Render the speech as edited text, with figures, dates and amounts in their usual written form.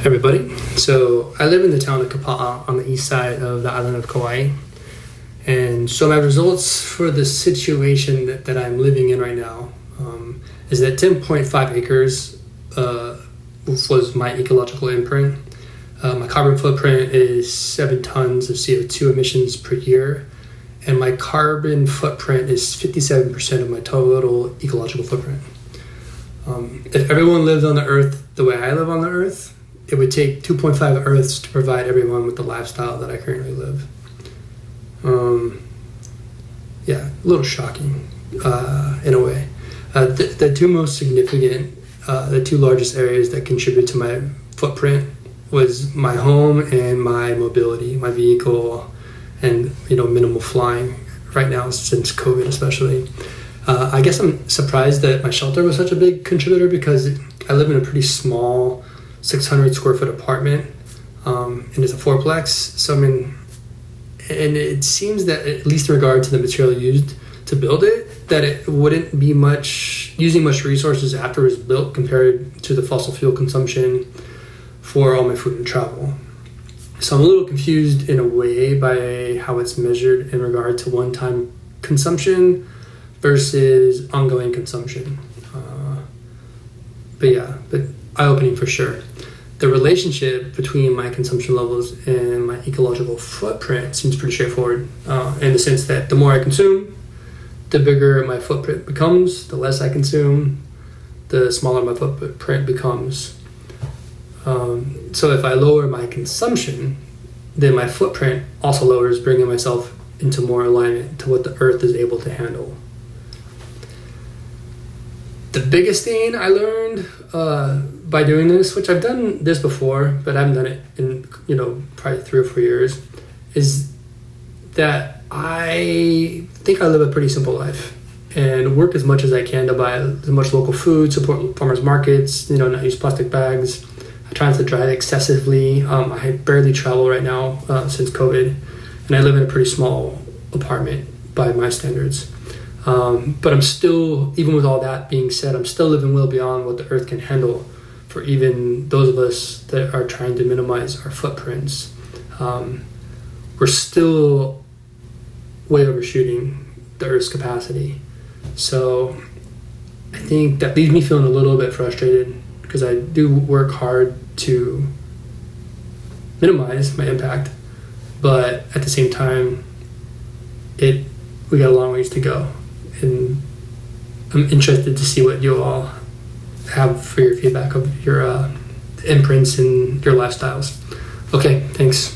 Everybody. So I live in the town of Kapa'a on the east side of the island of Kauai. And so my results for the situation that I'm living in right now is that 10.5 acres was my ecological imprint. My carbon footprint is 7 tons of CO2 emissions per year. And my carbon footprint is 57% of my total ecological footprint. If everyone lived on the earth the way I live on the earth, it would take 2.5 Earths to provide everyone with the lifestyle that I currently live. A little shocking in a way. The two most significant, the two largest areas that contribute to my footprint was my home and my mobility, my vehicle, and minimal flying right now since COVID especially. I guess I'm surprised that my shelter was such a big contributor because I live in a pretty small 600 square foot apartment, and it's a fourplex. So and it seems that at least in regard to the material used to build it, that it wouldn't be using much resources after it was built compared to the fossil fuel consumption for all my food and travel. So I'm a little confused in a way by how it's measured in regard to one-time consumption versus ongoing consumption. But eye-opening for sure. The relationship between my consumption levels and my ecological footprint seems pretty straightforward, in the sense that the more I consume, the bigger my footprint becomes. The less I consume, the smaller my footprint becomes. So if I lower my consumption, then my footprint also lowers, bringing myself into more alignment to what the earth is able to handle. The biggest thing I learned by doing this, which I've done this before, but I haven't done it in probably 3 or 4 years, is that I think I live a pretty simple life and work as much as I can to buy as much local food, support farmers markets, not use plastic bags. I try not to drive excessively. I barely travel right now since COVID, and I live in a pretty small apartment by my standards. But I'm still, even with all that being said, I'm still living well beyond what the earth can handle for even those of us that are trying to minimize our footprints. We're still way overshooting the earth's capacity. So I think that leaves me feeling a little bit frustrated because I do work hard to minimize my impact, but at the same time, we got a long ways to go. And I'm interested to see what you all have for your feedback of your imprints and your lifestyles. Okay, thanks.